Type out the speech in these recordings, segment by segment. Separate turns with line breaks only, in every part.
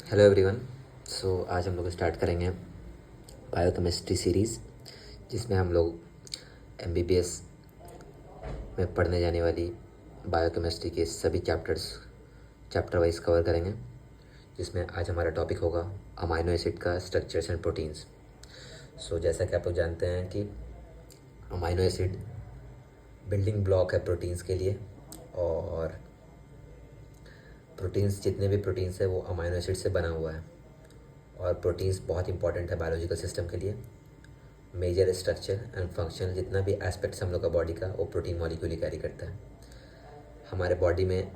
Hello everyone. आज हम लोग स्टार्ट करेंगे बायोकेमिस्ट्री सीरीज़, जिसमें हम लोग एमबीबीएस में पढ़ने जाने वाली बायोकेमिस्ट्री के सभी चैप्टर वाइज कवर करेंगे। जिसमें आज हमारा टॉपिक होगा अमाइनो एसिड का स्ट्रक्चर्स एंड प्रोटीन्स। जैसा कि आप लोग जानते हैं कि अमाइनो एसिड बिल्डिंग ब्लॉक है प्रोटीन्स के लिए, और प्रोटीन्स जितने भी प्रोटीन्स है वो अमाइनो एसिड से बना हुआ है। और प्रोटीन्स बहुत इंपॉर्टेंट है बायोलॉजिकल सिस्टम के लिए। मेजर स्ट्रक्चर एंड फंक्शन जितना भी एस्पेक्ट्स हम लोग का बॉडी का, वो प्रोटीन मॉलिक्यूल ही कैरी करता है। हमारे बॉडी में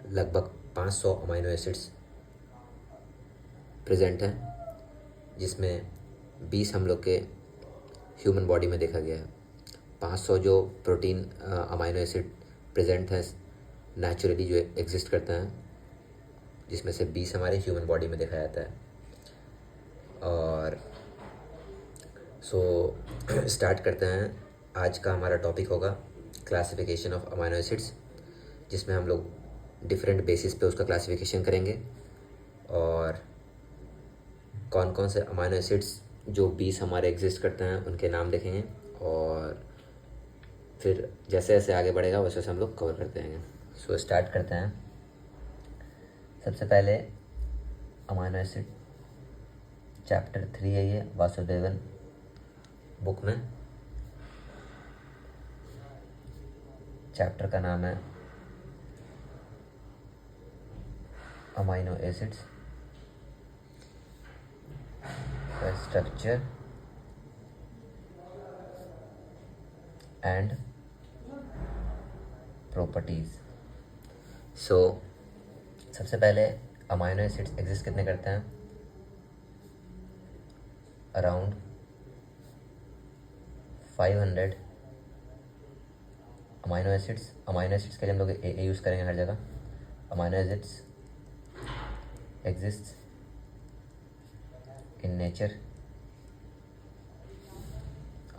लगभग 500 अमाइनो एसिड्स प्रेजेंट हैं, जिसमें 20 हम लोग के ह्यूमन बॉडी में देखा गया है। 500 जो प्रोटीन अमाइनो एसिड प्रेजेंट हैं नेचुरली जो एग्जिस्ट करते हैं, जिसमें से 20 हमारे ह्यूमन बॉडी में देखा जाता है। और स्टार्ट करते हैं। आज का हमारा टॉपिक होगा क्लासिफिकेशन ऑफ अमाइनो एसिड्स, जिसमें हम लोग डिफरेंट बेसिस पे उसका क्लासिफिकेशन करेंगे और कौन कौन से अमाइनो एसिड्स जो 20 हमारे एग्जिस्ट करते हैं उनके नाम देखेंगे, और फिर जैसे जैसे आगे बढ़ेगा वैसे वैसे हम लोग कवर करते रहेंगे। स्टार्ट करते हैं। सबसे पहले अमाइनो एसिड चैप्टर 3 है ये वासुदेवन बुक में। चैप्टर का नाम है अमाइनो एसिड्स का स्ट्रक्चर एंड प्रॉपर्टीज। सबसे पहले अमाइनो एसिड्स एग्जिस्ट कितने करते हैं? अराउंड 500 अमाइनो एसिड्स के लिए हम लोग ए यूज़ करेंगे हर जगह। Amino acids exist in nature,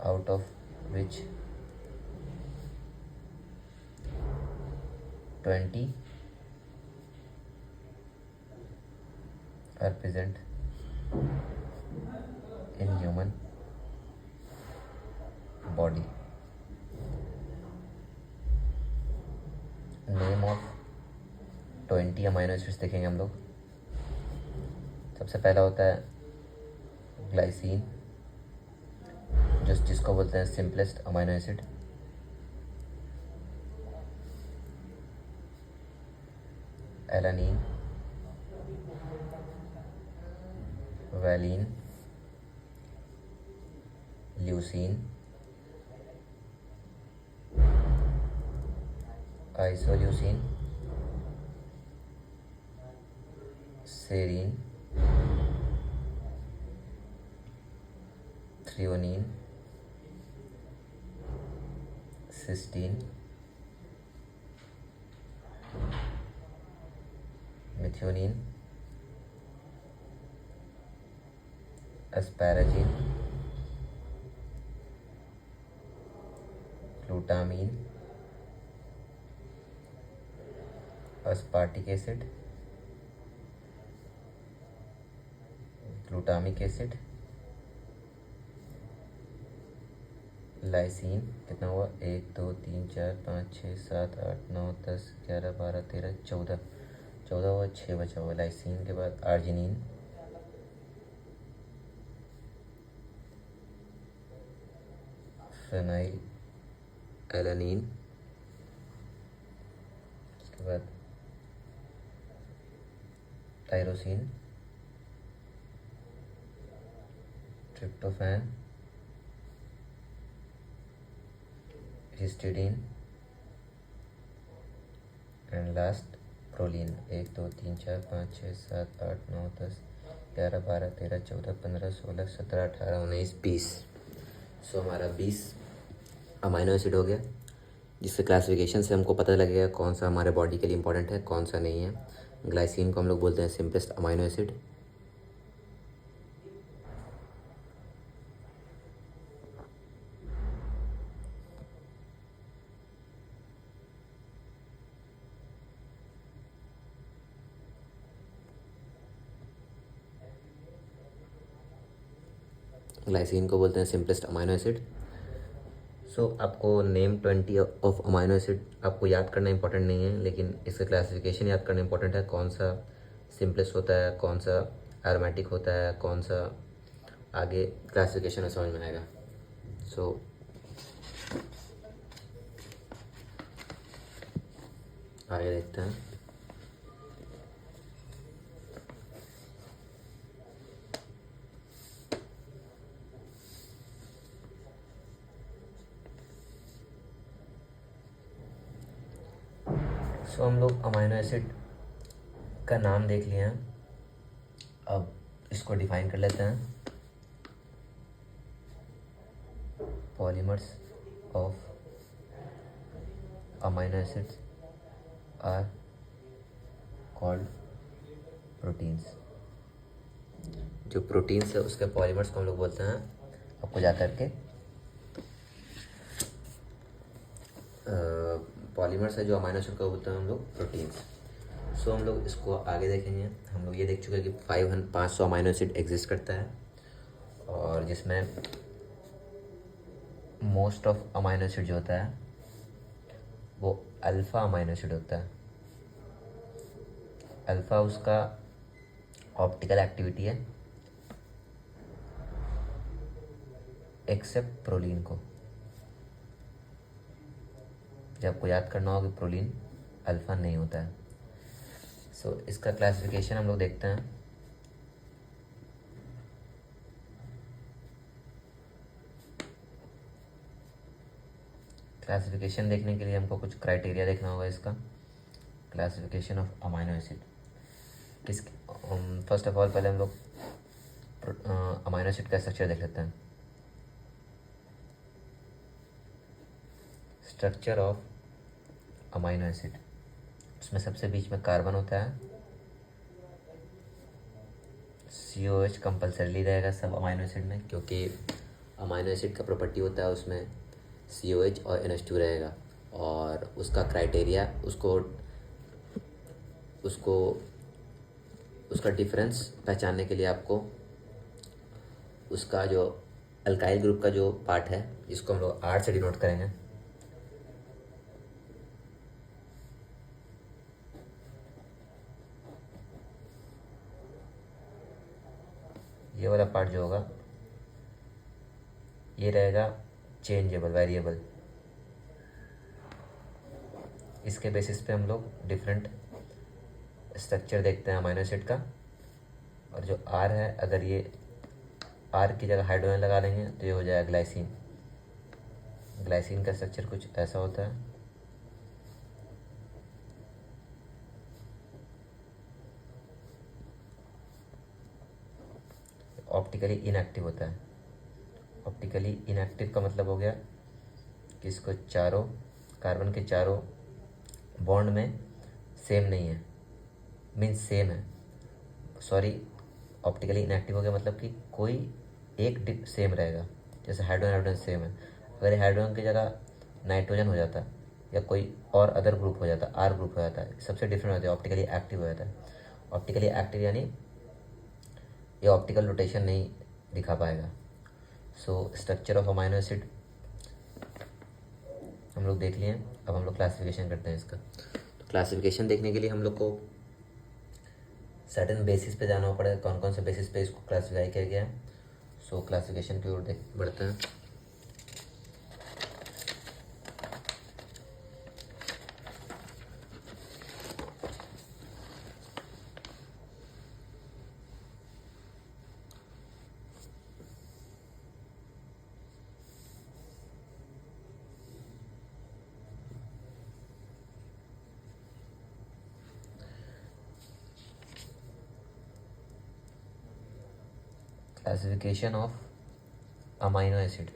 out of which 20 are present in human body. Name of 20 amino acids देखेंगे हम लोग। सबसे पहला होता है ग्लाइसिन, जिसको बोलते हैं simplest amino acid. Alanine, valine, leucine, isoleucine, serine, threonine, cysteine, methionine, asparagine, glutamine, aspartic acid, glutamic acid, lysine. कितना हुआ? 1 2 3 4 5 6 7 8 9 10 11 12 13 14 हुआ, 6 बचा हुआ। लाइसिन के बाद आर्जिनिन, फेनाइल एलानीन, उसके बाद tyrosine, tryptophan, histidine and last proline. 1 2 3 4 5 6 7 8 9 10 11 12 13 14 15 16 17 18 19 20। हमारा 20 अमाइनो एसिड हो गया, जिसके क्लासिफिकेशन से हमको पता लगेगा कौन सा हमारे बॉडी के लिए इंपॉर्टेंट है, कौन सा नहीं है। ग्लाइसिन को हम लोग बोलते हैं सिंपलेस्ट अमाइनो एसिड। ग्लाइसिन को बोलते हैं सिंपलेस्ट अमाइनो एसिड। सो आपको नेम 20 ऑफ अमाइनो एसिड आपको याद करना इंपॉर्टेंट नहीं है, लेकिन इसका क्लासिफिकेशन याद करना इंपॉर्टेंट है। कौन सा सिंपलेस्ट होता है, कौन सा एरोमेटिक होता है, कौन सा, आगे क्लासिफिकेशन में समझ में आएगा। सो आगे देखते हैं। सो हम लोग अमाइनो एसिड का नाम देख लिए हैं, अब इसको डिफाइन कर लेते हैं। Polymers of amino acids are called proteins. जो प्रोटीन्स है उसके पॉलीमर्स को हम लोग बोलते हैं, आपको जा करके पॉलीमर्स है जो अमाइनो एसिड का बोलते हैं हम लोग प्रोटीन्स। सो हम लोग इसको आगे देखेंगे। हम लोग ये देख चुके हैं कि 500 अमाइनो एसिड एग्जिस्ट करता है, और जिसमें मोस्ट ऑफ अमाइनो एसिड जो होता है वो अल्फ़ा अमाइनो एसिड होता है। अल्फ़ा उसका ऑप्टिकल एक्टिविटी है, एक्सेप्ट प्रोलीन को। जब आपको याद करना होगा कि प्रोलीन अल्फ़ा नहीं होता है। सो इसका क्लासिफिकेशन हम लोग देखते हैं। क्लासिफिकेशन देखने के लिए हमको कुछ क्राइटेरिया देखना होगा इसका। क्लासिफिकेशन ऑफ अमाइनो एसिड किस, फर्स्ट ऑफ ऑल पहले हम लोग अमाइनो एसिड का स्ट्रक्चर देख लेते हैं। स्ट्रक्चर ऑफ अमाइनो एसिड, उसमें सबसे बीच में कार्बन होता है। COH कंपल्सरीली रहेगा सब अमाइनो एसिड में, क्योंकि अमाइनो एसिड का प्रॉपर्टी होता है उसमें COH और NH2 रहेगा। और उसका क्राइटेरिया, उसको उसका डिफरेंस पहचानने के लिए आपको उसका जो अल्काइल ग्रुप का जो पार्ट है, जिसको हम लोग R से डिनोट करेंगे, ये वाला पार्ट जो होगा ये रहेगा चेंजेबल, वेरिएबल। इसके बेसिस पे हम लोग डिफरेंट स्ट्रक्चर देखते हैं अमाइनो एसिड का। और जो R है, अगर ये R की जगह हाइड्रोजन लगा देंगे तो ये हो जाएगा ग्लाइसिन। ग्लाइसिन का स्ट्रक्चर कुछ ऐसा होता है। ऑप्टिकली इनएक्टिव होता है। ऑप्टिकली इनएक्टिव का मतलब हो गया कि इसको चारों कार्बन के चारों बॉन्ड में सेम नहीं है, मीन्स सेम है, सॉरी, ऑप्टिकली इनएक्टिव हो गया मतलब कि कोई एक सेम रहेगा। जैसे हाइड्रोजन हाइड्रोजन सेम है, अगर ये हाइड्रोजन की जगह नाइट्रोजन हो जाता या कोई और अदर ग्रुप हो जाता, R ग्रुप हो जाता है, सबसे डिफरेंट होता है, ऑप्टिकली एक्टिव हो जाता है। ऑप्टिकली एक्टिव यानी ये ऑप्टिकल रोटेशन नहीं दिखा पाएगा। So structure of amino acid हम लोग देख लिए। अब हम लोग क्लासिफिकेशन करते हैं इसका। तो क्लासिफिकेशन देखने के लिए हम लोग को सर्टेन बेसिस पे जाना पड़ेगा, कौन कौन से बेसिस पे इसको क्लासिफाई किया गया है। सो क्लासिफिकेशन की ओर देख बढ़ते हैं। क्लासिफिकेशन ऑफ अमाइनो एसिड,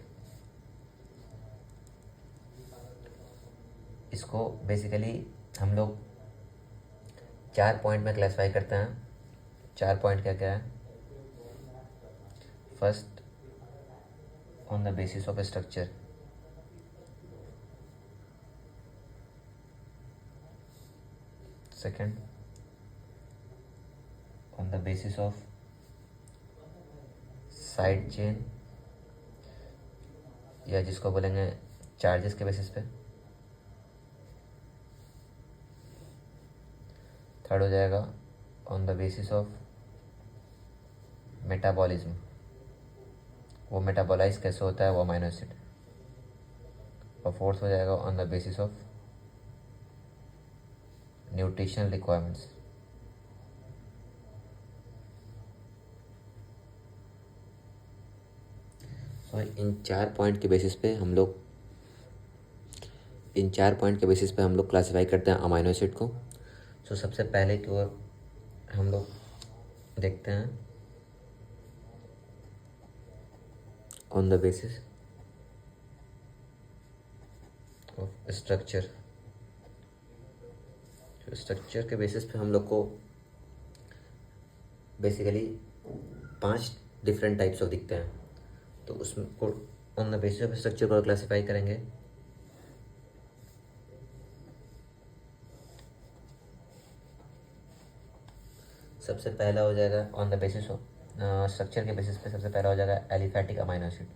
इसको बेसिकली हम लोग 4 पॉइंट में क्लासिफाई करते हैं। 4 पॉइंट क्या क्या है? First, on the basis of structure. Second, on the basis of side chain या जिसको बोलेंगे चार्जेस के बेसिस पे। थर्ड हो जाएगा on the basis of metabolism, वो मेटाबोलाइज कैसे होता है वो अमीनो एसिड। और फोर्थ हो जाएगा on the basis of nutritional requirements. So इन चार पॉइंट के बेसिस पे हम लोग क्लासिफाई करते हैं अमीनो एसिड को। सो सबसे पहले की ओर हम लोग देखते हैं on the basis of structure. Structure के बेसिस पे हम लोग को बेसिकली 5 डिफरेंट टाइप्स ऑफ दिखते हैं, तो उसको on the basis of structure को क्लासिफाई करेंगे। सबसे पहला हो जाएगा on the basis of structure के बेसिस पे सबसे पहला हो जाएगा aliphatic amino acid.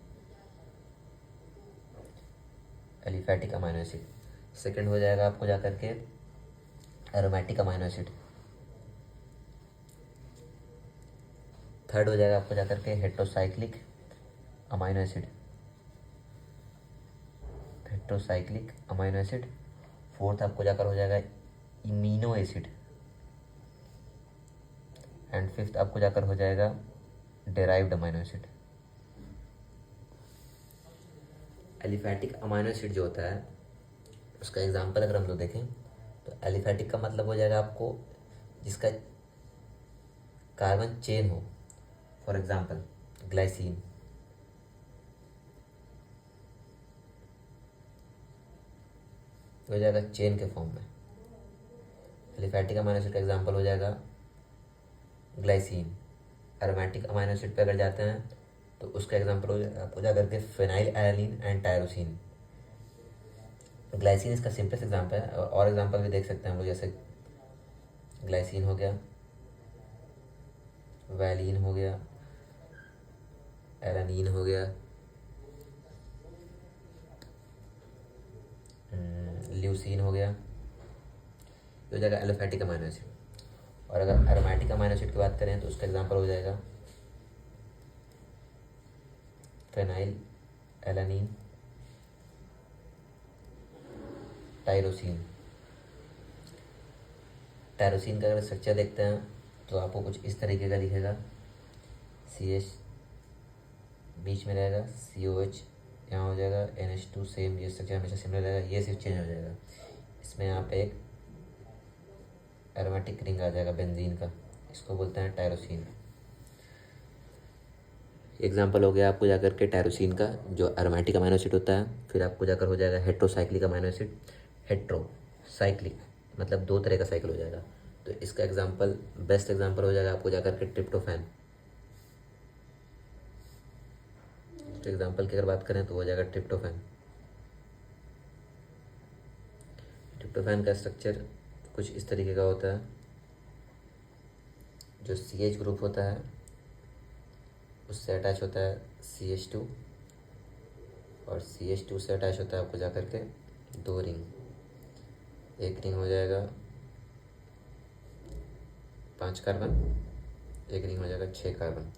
Aliphatic amino acid. Second हो जाएगा आपको जाकर के एरोमेटिक अमीनो एसिड। थर्ड हो जाएगा आपको जाकर के heterocyclic amino acid. Heterocyclic amino acid. Fourth आपको जाकर हो जाएगा इमीनो एसिड। एंड फिफ्थ आपको जाकर हो जाएगा derived amino acid. Aliphatic amino acid जो होता है उसका एग्जांपल अगर हम लोग देखें तो एलिफैटिक का मतलब हो जाएगा आपको जिसका कार्बन चेन हो। For example glycine. हो जाएगा चेन के फॉर्म में। एलिफैटिक अमीनो एसिड का एग्जांपल हो जाएगा ग्लाइसिन। एरोमेटिक अमीनो एसिड पे अगर जाते हैं तो उसका एग्जांपल हो जाकर के phenyl alanine and tyrosine. Glycine इसका सिंपलेस्ट एग्जांपल है, और एग्जांपल भी देख सकते हैं हम लोग, जैसे ग्लाइसिन हो गया, वैलिन हो गया, एलानिन हो गया, ल्यूसीन हो गया। ये हो जाएगा एलिफैटिक अमीनो एसिड। और अगर एरोमेटिक अमीनो एसिड की बात करें तो उसका एग्जांपल हो जाएगा फिनाइल एलानिन टायरोसिन। टायरोसिन का अगर स्ट्रक्चर देखते हैं तो आपको कुछ इस तरीके का दिखेगा। CH बीच में रहेगा, COH यहाँ हो जाएगा, NH2 सेम, ये स्ट्रक्चर हमेशा सिमिलर रहेगा, ये सिर्फ चेंज हो जाएगा। इसमें यहाँ पे एक एरोमेटिक रिंग आ जाएगा बेंजीन का, इसको बोलते हैं टायरोसिन। एग्जाम्पल हो गया आपको जाकर के टायरोसिन का जो एरोमेटिक अमीनो एसिड होता है। फिर आपको जाकर हो जाएगा हेट्रोसाइक्लिक अमीनो एसिड। हेट्रोसाइक्लिक मतलब 2 तरह का साइकिल हो जाएगा, तो इसका एग्जाम्पल बेस्ट एग्जाम्पल हो जाएगा आपको जाकर के ट्रिप्टोफैन। तो एग्जाम्पल की अगर बात करें तो हो जाएगा ट्रिप्टोफैन। ट्रिप्टोफैन का स्ट्रक्चर कुछ इस तरीके का होता है। जो CH ग्रुप होता है उससे अटैच होता है CH2, और CH2 से अटैच होता है आपको जाकर के 2 रिंग। एक रिंग हो जाएगा 5 कार्बन, एक रिंग हो जाएगा 6 कार्बन।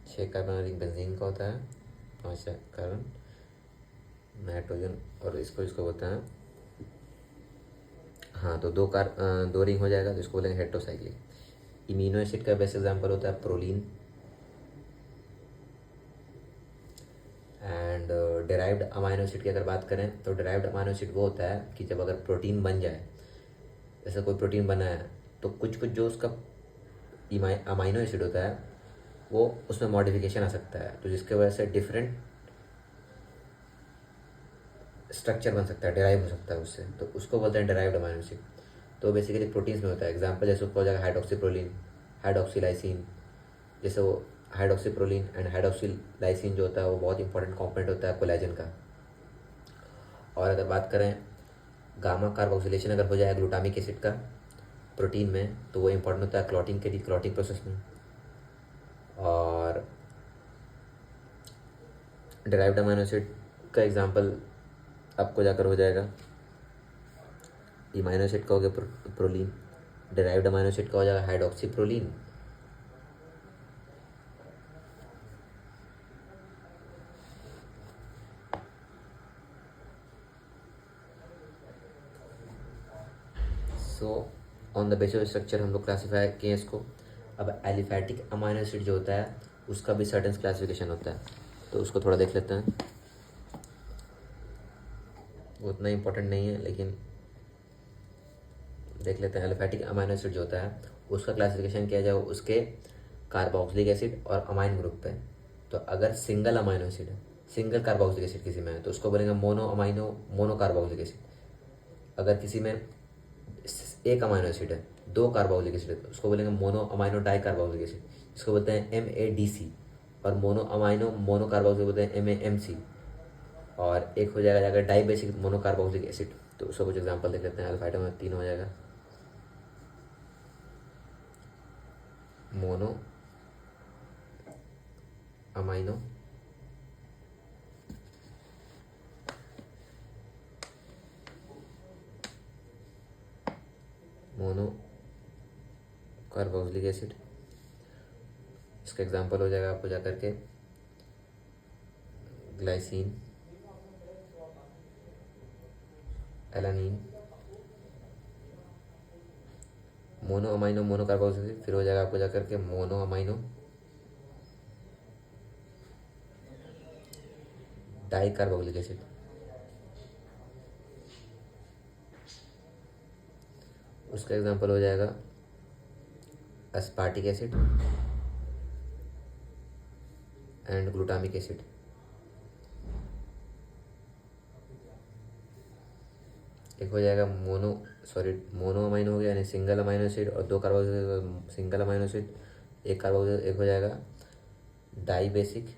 6 कार्बन रिंग बेंजीन का होता है, 5 कार्बन नाइट्रोजन, और इसको बोलते हैं हाँ, तो 2 रिंग हो जाएगा, तो इसको बोलेंगे हेट्रोसाइक्लिक। इमीनो एसिड का बेस्ट एग्जांपल होता है proline. And derived amino acid की अगर बात करें तो डेराइव्ड अमीनो एसिड वो होता है कि जब अगर प्रोटीन बन जाए, जैसे कोई प्रोटीन बना है तो कुछ कुछ जो उसका अमीनो एसिड होता है वो उसमें मॉडिफिकेशन आ सकता है, तो जिसके वजह से डिफरेंट स्ट्रक्चर बन सकता है, डेराइव हो सकता है उससे, तो उसको बोलते हैं डेराइव्ड अमीनो एसिड। तो बेसिकली प्रोटीन्स में होता है। एग्जांपल जैसे उसको हो जाएगा हाइड्रोक्सीप्रोलिन, हाइड्रोक्सीलाइसिन। जैसे वो हाइड्रोक्सीप्रोलिन एंड हाइड्रोक्सीलाइसिन जो होता है वो बहुत इंपॉर्टेंट कंपोनेंट होता है कोलेजन का। और अगर बात करें गामा कार्बोक्सिलेशन अगर हो जाए ग्लूटामिक एसिड का प्रोटीन में, तो वो इंपॉर्टेंट होता है क्लॉटिंग के लिए, क्लॉटिंग प्रोसेस में। और डेराइव्ड अमीनो एसिड का एग्जांपल आपको जाकर हो जाएगा, अमीनो एसिड का हो गया प्रोलीन, डिराइव्ड अमीनो एसिड का हो जाएगा hydroxy proline, so on the basis of structure हम लोग क्लासीफाई किए इसको। अब एलिफैटिक अमीनो एसिड जो होता है उसका भी सर्टेन क्लासिफिकेशन होता है, तो उसको थोड़ा देख लेते हैं। वो उतना इम्पोर्टेंट नहीं है लेकिन देख लेते हैं। एलिफैटिक अमीनो एसिड जो होता है उसका क्लासिफिकेशन किया जाए उसके कार्बोक्सिलिक एसिड और अमाइन ग्रुप पे। तो अगर सिंगल अमीनो एसिड है, सिंगल कार्बोक्सिलिक एसिड किसी में है तो उसको बोलेंगे मोनो कार्बोक्सिलिक एसिड। अगर किसी में एक अमीनो एसिड है, दो कार्बोक्सिलिक एसिड है तो उसको बोलेंगे mono amino di carboxylic acid, जिसको बोलते हैं MADC। और मोनो कार्बोक्सिलिक बोलते हैं MAMC। और एक हो जाएगा अगर dibasic monocarboxylic acid, तो उसका कुछ एग्जांपल देख लेते हैं। अल्फाइटो में 3 हो जाएगा, mono amino mono carboxylic acid. इसका एग्जांपल हो जाएगा आपको जाकर के glycine, alanine, mono amino mono carboxylic. फिर हो जाएगा आपको जाकर के mono amino di carboxylic acid. उसका एग्जांपल हो जाएगा aspartic acid and glutamic acid. एक हो जाएगा मोनो अमाइनो हो गया यानी सिंगल अमाइनो एसिड, और दो कार्बोक्सिलिक सिंगल अमाइनो एसिड, एक कार्बोक्सिलिक। एक हो जाएगा dibasic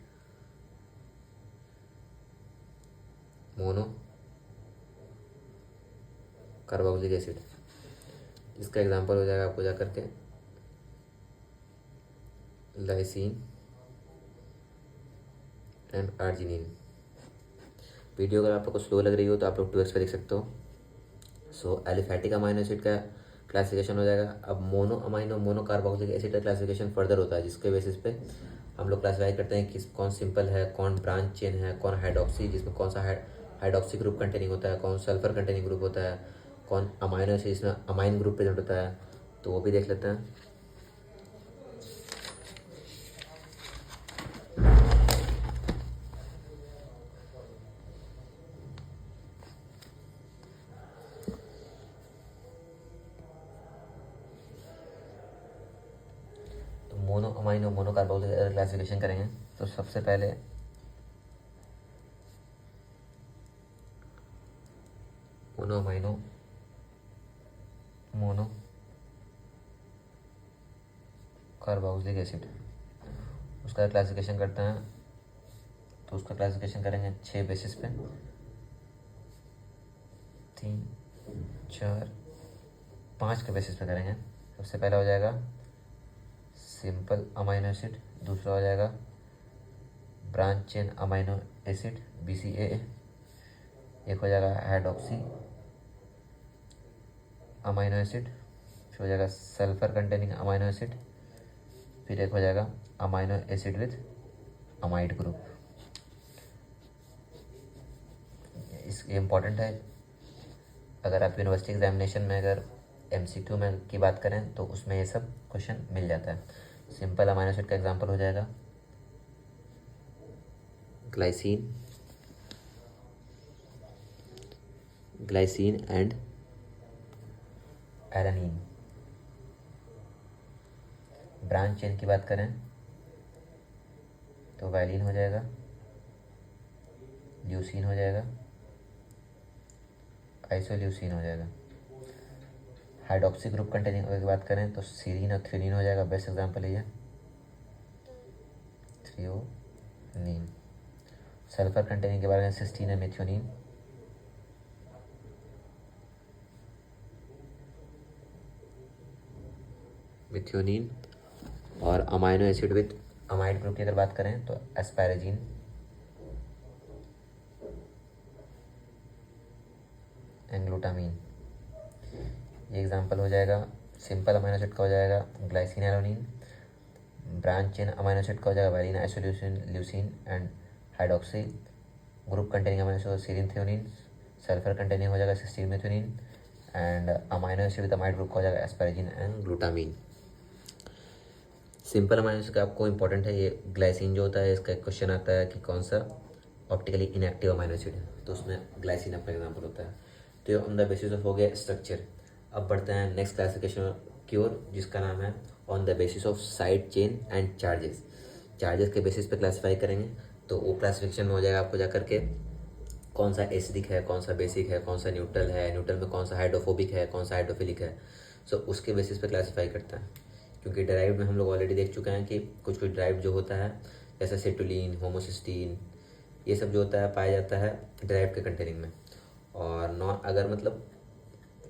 monocarboxylic acid. इसका एग्जांपल हो जाएगा आपको जाकर के लाइसिन एंड आर्जिनिन। वीडियो अगर आप लोग को स्लो लग रही हो तो आप लोग 2x पे देख सकते हो। सो एलिफैटिक अमाइनो एसिड का क्लासिफिकेशन हो जाएगा। अब mono amino mono carboxylic acid का क्लासिफिकेशन फर्दर होता है, जिसके बेसिस पे हम लोग क्लासीफाई करते हैं कि कौन सिंपल है, कौन ब्रांच चेन है, कौन हाइड्रोक्सी, जिसमें कौन सा हाइड्रोक्सी ग्रुप कंटेनिंग होता है, कौन सल्फर कंटेनिंग ग्रुप होता है, कौन अमाइनो एसिड जिसमें अमाइन ग्रुप प्रेजेंट होता है, तो वो भी देख लेते हैं। तो mono amino mono carboxylic classification करेंगे तो सबसे पहले mono amino mono carboxylic acid, उसका क्लासिफिकेशन करते हैं। तो उसका क्लासिफिकेशन करेंगे 6 बेसिस पे, 3 4 5 के बेसिस पे करेंगे। सबसे पहला हो जाएगा सिंपल अमाइनो एसिड, दूसरा हो जाएगा branch chain amino acid BCAA, एक हो जाएगा हाइड्रोक्सी अमाइनो एसिड, फिर हो जाएगा सल्फर कंटेनिंग अमाइनो एसिड, फिर एक हो जाएगा amino acid with amide group. इस इम्पॉर्टेंट है, अगर आप यूनिवर्सिटी एग्जामिनेशन में अगर MCQ में की बात करें तो उसमें ये सब क्वेश्चन मिल जाता है। सिंपल अमाइनो एसिड का एग्जांपल हो जाएगा glycine and alanine. Branch chain की बात करें तो वैलिन हो जाएगा, ल्यूसीन हो जाएगा, आइसोल्यूसीन हो जाएगा। हाइड्रोक्सी ग्रुप कंटेनिंग की बात करें तो सीरीन और थ्रीनीन हो जाएगा। बेस्ट एग्जांपल है ये थ्रियोनीन। सल्फर कंटेनिंग के बारे में सिस्टीन है मेथियोनीन। मिथियोनीन और amino acid with amide group की अगर बात करें तो एस्पैरेजीन, एंड ग्लूटामीन। ये एग्जांपल हो जाएगा। सिंपल अमीनो एसिड का हो जाएगा glycine alanine. Branch chain amino acid का हो जाएगा valine, isoleucine, leucine and hydroxy. Group containing amino acid serine threonine. Sulphur containing हो जाएगा cysteine methionine. And amino acid with amide group का हो जाएगा asparagine and glutamine. Simple amino acid का आपको इंपॉर्टेंट है ये ग्लाइसिन जो होता है, इसका एक क्वेश्चन आता है कि कौन सा ऑप्टिकली इनएक्टिव अमीनो एसिड है, तो उसमें ग्लाइसिन आपका एग्जाम्पल होता है। तो ये ऑन द बेसिस ऑफ हो गया स्ट्रक्चर। अब बढ़ते हैं नेक्स्ट क्लासिफिकेशन की ओर, जिसका नाम है on the basis of side chain and charges. Charges के बेसिस पे क्लासीफाई करेंगे, तो वो क्लासिफिकेशन में हो जाएगा आपको जाकर के कौन सा एसिडिक है, कौन सा बेसिक है, कौन सा न्यूट्रल है, न्यूट्रल में कौन सा हाइड्रोफोबिक है, कौन सा हाइड्रोफिलिक है। सो उसके बेसिस पे क्लासीफाई करता है। क्योंकि ड्राइव में हम लोग ऑलरेडी देख चुके हैं कि कुछ कुछ ड्राइव जो होता है जैसे सेटुलिन, होमोसिस्टीन, ये सब जो होता है पाया जाता है ड्राइव के कंटेनिंग में। और नॉन अगर मतलब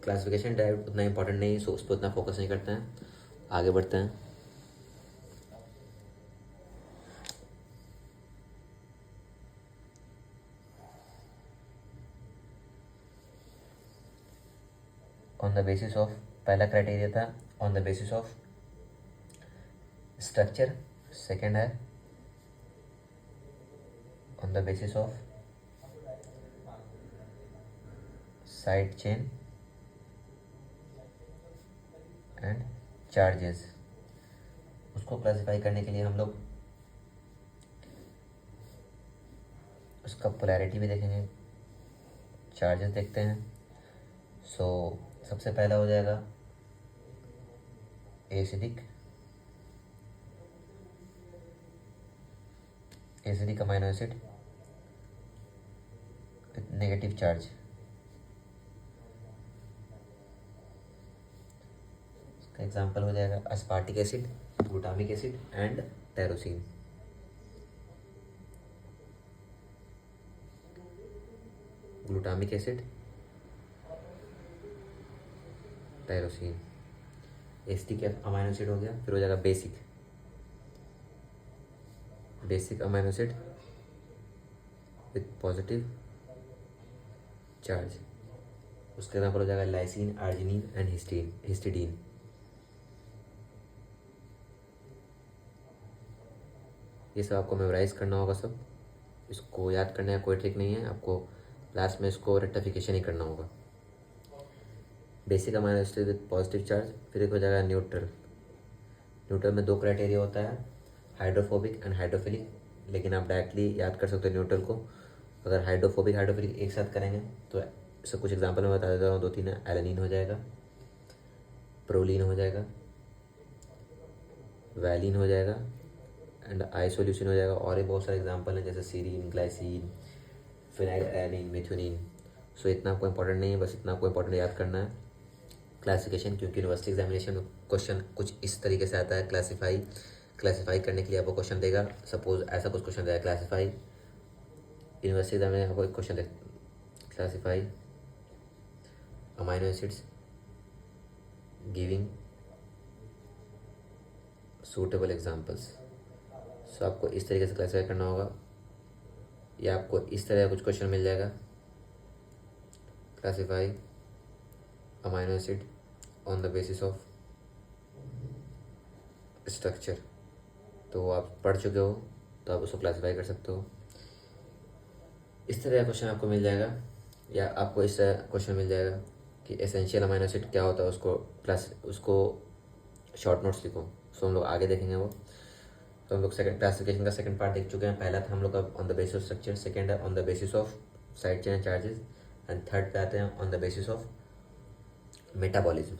क्लासिफिकेशन ड्राइव उतना इंपॉर्टेंट नहीं, सो उस पर उतना फोकस नहीं करते हैं। आगे बढ़ते हैं। ऑन द बेसिस ऑफ, पहला क्राइटेरिया था on the basis of structure, second है on the basis of side chain and charges. उसको क्लासिफाई करने के लिए हम लोग उसका पोलैरिटी भी देखेंगे, चार्जेस देखते हैं। सो सबसे पहला हो जाएगा acidic amino acid with negative charge. इसका एग्जांपल हो जाएगा aspartic acid, glutamic acid and tyrosine. Glutamic acid, tyrosine. Acidic amino acid हो गया। फिर हो जाएगा basic amino acid with positive charge. उसके एग्जाम्पल हो जाएगा लाइसिन, आर्जिनिन एंड हिस्टिडीन। ये सब आपको मेमोराइज करना होगा सब। इसको याद करने का कोई ट्रिक नहीं है, आपको लास्ट में इसको रेक्टिफिकेशन ही करना होगा। Basic amino acid with positive charge. फिर एक हो जाएगा न्यूट्रल। न्यूट्रल में दो क्राइटेरिया होता है, हाइड्रोफोबिक एंड हाइड्रोफिलिक। लेकिन आप डायरेक्टली याद कर सकते हो न्यूट्रल को। अगर हाइड्रोफोबिक एक साथ करेंगे तो इससे कुछ एग्जांपल मैं बता देता हूँ, 2-3 है। एलेनिन हो जाएगा, प्रोलीन हो जाएगा, वैलिन हो जाएगा एंड आइसोल्यूसिन हो जाएगा। और ये बहुत सारे एग्जांपल हैं जैसे serine, glycine, phenyl alanine, methionine. So इतना आपको इंपॉर्टेंट नहीं है, बस इतना आपको इंपॉर्टेंट याद करना है क्लासिफिकेशन। क्योंकि यूनिवर्सिटी एग्जामिनेशन में क्वेश्चन कुछ इस तरीके से आता है। क्लासीफाई करने के लिए आपको क्वेश्चन देगा। सपोज ऐसा कुछ क्वेश्चन देगा, क्लासीफाई। यूनिवर्सिटी एग्जाम में आपको एक क्वेश्चन दे, classify amino acids giving suitable examples. So आपको इस तरीके से क्लासीफाई करना होगा, या आपको इस तरह का कुछ क्वेश्चन मिल जाएगा, classify amino acid on the basis of structure. तो आप पढ़ चुके हो तो आप उसको क्लासीफाई कर सकते हो। इस तरह का क्वेश्चन आपको मिल जाएगा, या आपको इस तरह क्वेश्चन मिल जाएगा कि एसेंशियल अमीनो एसिड क्या होता है, उसको शॉर्ट नोट्स लिखो। सो हम लोग आगे देखेंगे वो। तो हम लोग सेकंड क्लासिफिकेशन का सेकंड पार्ट देख चुके हैं। पहला था हम लोग का on the basis of structure, second है on the basis of side chain charges and third पे आते हैं on the basis of metabolism.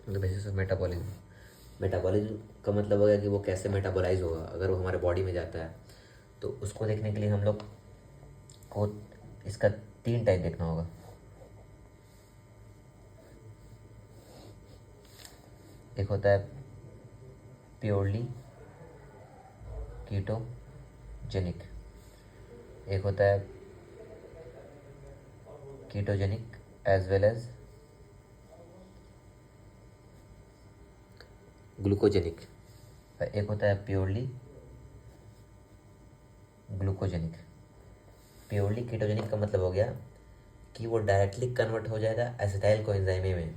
The basis of metabolism का मतलब हो गया कि वो कैसे मेटाबोलाइज होगा अगर वो हमारे बॉडी में जाता है। तो उसको देखने के लिए हम लोग को इसका 3 टाइप देखना होगा। एक होता है प्योरली कीटोजेनिक, एक होता है ketogenic as well as glucogenic, एक होता है प्योरली ग्लूकोजेनिक। प्योरली कीटोजेनिक का मतलब हो गया कि वो डायरेक्टली कन्वर्ट हो जाएगा एसिटाइल कोएंजाइम में,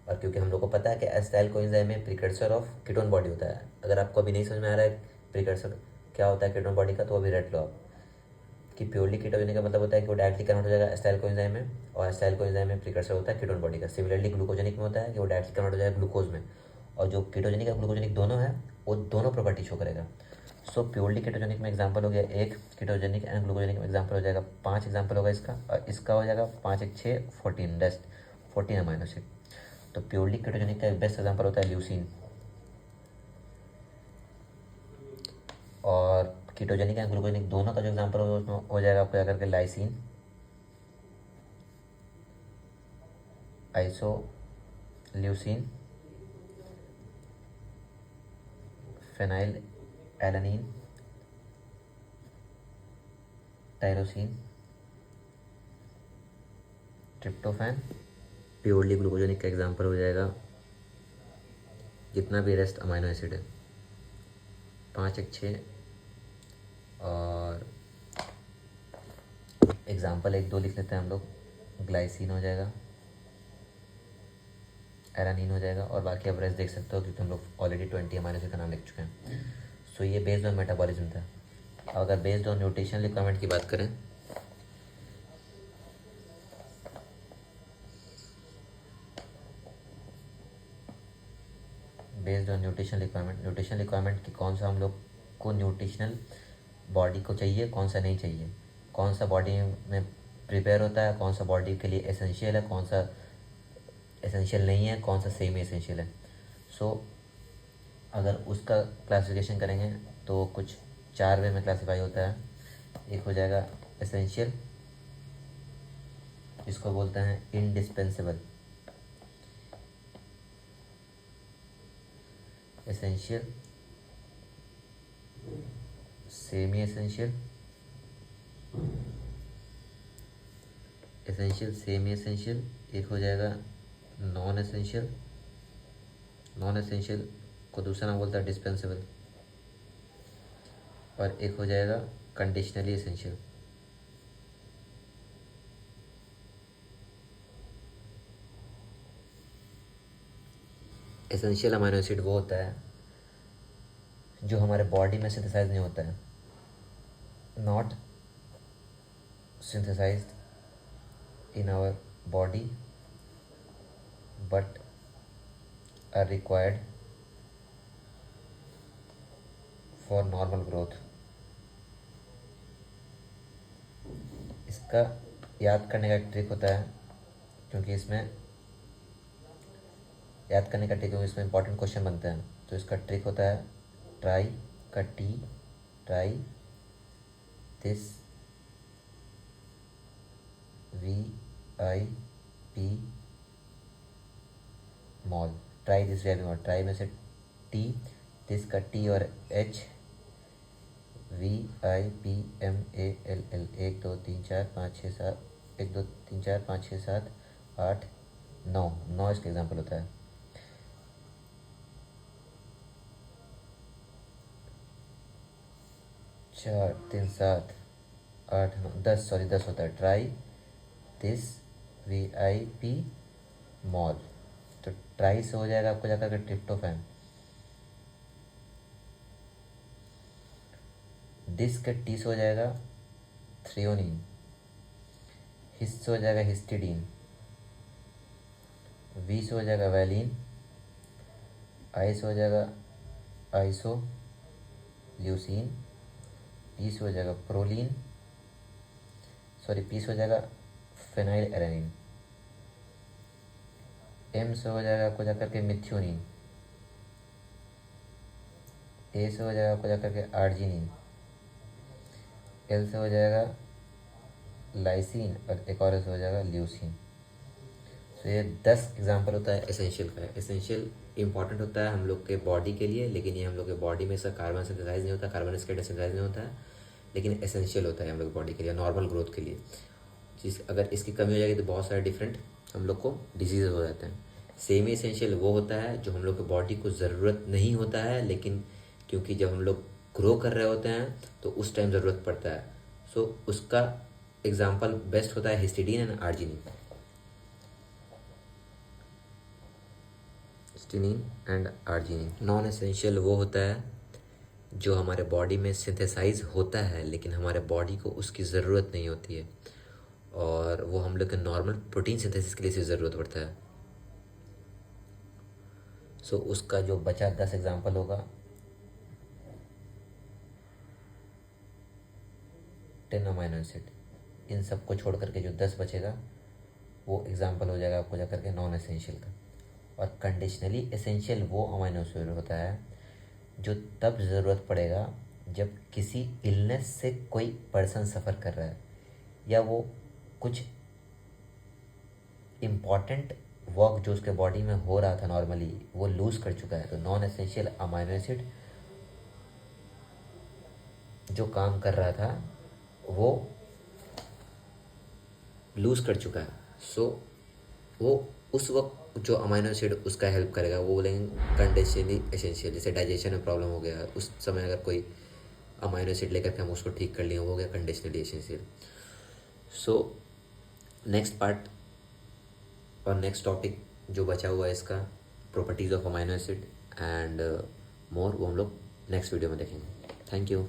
और क्योंकि हम लोग को पता है कि एसिटाइल कोएंजाइम में प्रिकर्सर ऑफ कीटोन बॉडी होता है। अगर आपको अभी नहीं समझ में आ रहा है प्रिकर्सर क्या होता है कीटोन बॉडी का, तो अभी रट लो आप कि प्योरली कीटोजेनिक का मतलब होता है कि वो डायरेक्टली कन्वर्ट हो जाएगा एसिटाइल कोएंजाइम में, और एसिटाइल कोएंजाइम में प्रिकर्सर होता है कीटोन बॉडी का। सिमिलरली ग्लूकोजेनिक में होता है कि वो डायरेक्टली कन्वर्ट हो जाएगा ग्लूकोज में, और जो कीटोजेनिक और ग्लूकोजेनिक दोनों है वो दोनों प्रॉपर्टी शो करेगा। सो प्योरली कीटोजेनिक में एग्जांपल हो गया एक, कीटोजेनिक एंड ग्लूकोजेनिक में एग्जांपल हो जाएगा 5 एग्जांपल होगा इसका, और इसका हो जाएगा 5 एक 6 14 रेस्ट 14 अमाइनो एसिड। तो प्योरली कीटोजेनिक का एक बेस्ट एग्जांपल होता है ल्यूसीन, और कीटोजेनिक एंड ग्लूकोजेनिक दोनों का जो एग्जांपल होगा उसमें हो जाएगा आपको जाकर के lysine, iso leucine, phenyl alanine, tyrosine, tryptophan. Purely glucogenic का एग्जांपल हो जाएगा जितना भी रेस्ट अमाइनो एसिड है 5 एक 6, और एग्जांपल 1 2 लिख लेते हैं हम लोग। ग्लाइसिन हो जाएगा, एरानिन हो जाएगा, और बाकी आप रेस्ट देख सकते हो क्योंकि हम लोग ऑलरेडी 20 अमाइनो एसिड का नाम लिख चुके हैं। सो ये बेस्ड ऑन मेटाबॉलिज्म था। अगर बेस्ड ऑन न्यूट्रिशन रिक्वायरमेंट की बात करें, बेस्ड ऑन न्यूट्रिशन रिक्वायरमेंट कि कौन सा हम लोग को न्यूट्रिशनल बॉडी को चाहिए, कौन सा नहीं चाहिए, कौन सा बॉडी में प्रिपेयर होता है, कौन सा बॉडी के लिए एसेंशियल है, कौन सा एसेंशियल नहीं है, कौन सा सेमी एसेंशियल है। सो अगर उसका क्लासिफिकेशन करेंगे तो कुछ 4 वे में क्लासीफाई होता है। एक हो जाएगा एसेंशियल, जिसको बोलते हैं indispensable, essential, semi essential, essential, semi essential, एक हो जाएगा नॉन एसेंशियल। नॉन एसेंशियल को दूसरा नाम बोलता है डिस्पेंसेबल, और एक हो जाएगा conditionally essential. Essential amino acid वो होता है जो हमारे बॉडी में सिंथेसाइज नहीं होता है, not synthesized in our body but are required for normal growth. इसका याद करने का एक ट्रिक होता है, क्योंकि इसमें याद करने का ट्रिक क्योंकि इसमें इंपॉर्टेंट क्वेश्चन बनते हैं। तो इसका ट्रिक होता है ट्राई का T, try this VIP mall, try this VIP mall. Try में से टी, दिस का टी और H, VIPMALL 1 2 3 4 5 6 7 1 2 3 4 5 6 7 8 9 9 इसका एग्जाम्पल होता है। 4 3 7 8 9 10, सॉरी 10 होता है। Try this VIP mall. तो ट्राई से हो जाएगा आपको जाकर के ट्रिप्टोफैन, डिस के टी से हो जाएगा थ्रियोनिन, हिस से हो जाएगा हिस्टिडीन, वी से हो जाएगा वैलिन, आई से हो जाएगा आइसो ल्यूसीन, पी से हो जाएगा प्रोलीन, सॉरी पी से हो जाएगा फेनाइल एलानिन, एम से हो जाएगा आपको जाकर के मिथ्योनिन, ए से हो जाएगा आपको जाकर के आर्जिनिन, एल से हो जाएगा लाइसिन, और एक और से हो जाएगा ल्यूसीन। तो ये 10 एग्जाम्पल होता है एसेंशियल का। एसेंशियल इम्पॉर्टेंट होता है हम लोग के बॉडी के लिए, लेकिन ये हम लोग के बॉडी में इसका कार्बन सिंथेसाइज नहीं होता, कार्बोनिस्केट सिंथेसाइज नहीं होता है, लेकिन एसेंशियल होता है हम लोग बॉडी के लिए, नॉर्मल ग्रोथ के लिए। अगर इसकी कमी हो जाएगी तो बहुत सारे डिफरेंट हम लोग को डिजीज़ हो जाते हैं। सेमी एसेंशियल वो होता है जो हम लोग के बॉडी को ज़रूरत नहीं होता है, लेकिन क्योंकि जब हम लोग ग्रो कर रहे होते हैं तो उस टाइम ज़रूरत पड़ता है। सो उसका एग्जाम्पल बेस्ट होता है histidine and arginine. Histidine and arginine. Non essential वो होता है जो हमारे बॉडी में सिंथेसाइज होता है, लेकिन हमारे बॉडी को उसकी ज़रूरत नहीं होती है, और वो हम लोग के नॉर्मल प्रोटीन सिंथेसिस के लिए से ज़रूरत पड़ता है। सो उसका जो बचा 10 एग्जाम्पल होगा, 10 अमाइनो एसिड, इन सब को छोड़ करके जो 10 बचेगा वो एग्जाम्पल हो जाएगा आपको जा करके नॉन एसेंशियल का। और कंडीशनली एसेंशियल वो अमाइनो एसिड होता है जो तब ज़रूरत पड़ेगा जब किसी इलनेस से कोई पर्सन सफ़र कर रहा है, या वो कुछ इम्पॉर्टेंट वर्क जो उसके बॉडी में हो रहा था नॉर्मली वो लूज़ कर चुका है। तो नॉन एसेंशियल अमाइनो एसिड जो काम कर रहा था वो लूज़ कर चुका है। सो वो उस वक्त जो अमाइनो एसिड उसका हेल्प करेगा वो बोलेंगे कंडीशनली एसेंशियल। जैसे डाइजेशन में प्रॉब्लम हो गया, उस समय अगर कोई अमाइनो एसिड लेकर के हम उसको ठीक कर लिए, वो हो गया conditionally essential. So next part और नेक्स्ट टॉपिक जो बचा हुआ है इसका, properties of amino acid and more, वो हम लोग नेक्स्ट वीडियो में देखेंगे। Thank you.